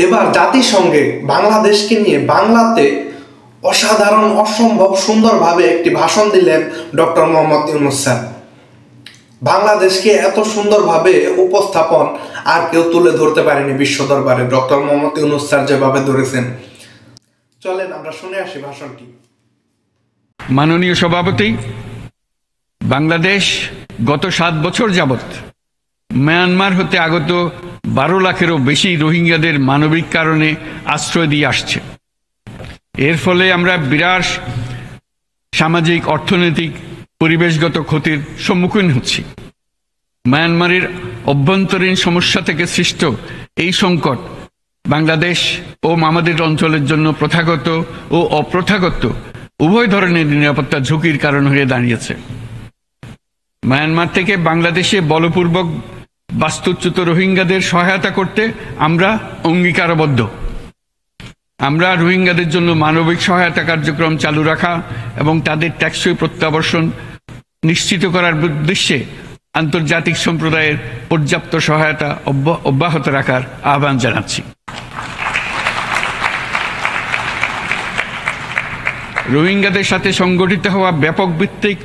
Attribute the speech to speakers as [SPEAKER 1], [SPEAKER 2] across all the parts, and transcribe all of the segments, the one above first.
[SPEAKER 1] এবার জাতিসংঘে বাংলাদেশকে নিয়ে বাংলাতে অসাধারণ অসম্ভব সুন্দরভাবে একটি ভাষণ দিলেন ডক্টর মোহাম্মদ ইউনূস স্যার। বাংলাদেশকে এত সুন্দরভাবে উপস্থাপন আর কেউ তুলে ধরতে পারেনি বিশ্ব দরবারে, ডক্টর মোহাম্মদ ইউনূস স্যার যেভাবে ধরেছেন। চলেন আমরা শুনে আসি ভাষণটি।
[SPEAKER 2] মাননীয় সভাপতি, বাংলাদেশ গত 7 বছর যাবৎ মিয়ানমার হতে আগত 12 লাখেরও বেশি রোহিঙ্গাদের মানবিক কারণে আশ্রয় দিয়ে আসছে। এর ফলে আমরা বিরাট সামাজিক, অর্থনৈতিক, পরিবেশগত ক্ষতির সম্মুখীন হচ্ছি। মিয়ানমারের অভ্যন্তরীণ সমস্যা থেকে সৃষ্ট এই সংকট বাংলাদেশ ও আমাদের অঞ্চলের জন্য প্রথাগত ও অপ্রথাগত উভয় ধরনের নিরাপত্তা ঝুঁকির কারণ হয়ে দাঁড়িয়েছে। মিয়ানমার থেকে বাংলাদেশে বলপূর্বক বাস্তুচ্যুত রোহিঙ্গাদের সহায়তা করতে আমরা অঙ্গীকারবদ্ধ। আমরা রোহিঙ্গাদের জন্য মানবিক সহায়তা কার্যক্রম চালু রাখা এবং তাদের টেকসই প্রত্যাবর্তন নিশ্চিত করার উদ্দেশ্যে আন্তর্জাতিক সম্প্রদায়ের পর্যাপ্ত সহায়তা অব্যাহত রাখার আহ্বান জানাচ্ছি। রোহিঙ্গাদের সাথে সংগঠিত হওয়া ব্যাপক ভিত্তিক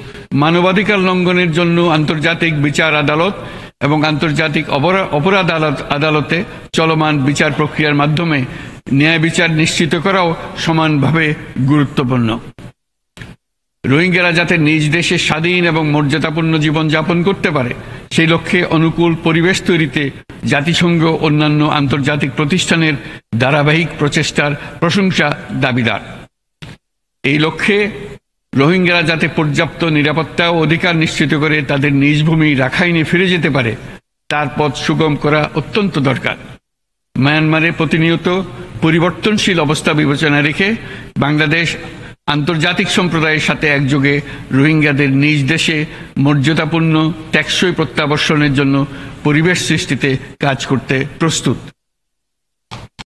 [SPEAKER 2] মানবাধিকার লঙ্ঘনের জন্য আন্তর্জাতিক বিচার আদালত এবং আন্তর্জাতিক অপরাধ আদালতে চলমান বিচার প্রক্রিয়ার মাধ্যমে ন্যায় বিচার নিশ্চিত করাও সমানভাবে গুরুত্বপূর্ণ। রোহিঙ্গারা যাতে নিজ দেশে স্বাধীন এবং মর্যাদাপূর্ণ জীবন যাপন করতে পারে সেই লক্ষ্যে অনুকূল পরিবেশ তৈরিতে জাতিসংঘ অন্যান্য আন্তর্জাতিক প্রতিষ্ঠানের ধারাবাহিক প্রচেষ্টার প্রশংসা দাবিদার। এই লক্ষ্যে রোহিঙ্গারা যাতে পর্যাপ্ত নিরাপত্তা ও অধিকার নিশ্চিত করে তাদের নিজ ভূমি রাখাইনে ফিরে যেতে পারে তার পথ সুগম করা অত্যন্ত দরকার। মিয়ানমারে প্রতিনিয়ত পরিবর্তনশীল অবস্থা বিবেচনা রেখে বাংলাদেশ আন্তর্জাতিক সম্প্রদায়ের সাথে একযোগে রোহিঙ্গাদের নিজ দেশে মর্যাদাপূর্ণ টেকসই প্রত্যাবর্তনের জন্য পরিবেশ সৃষ্টিতে কাজ করতে প্রস্তুত।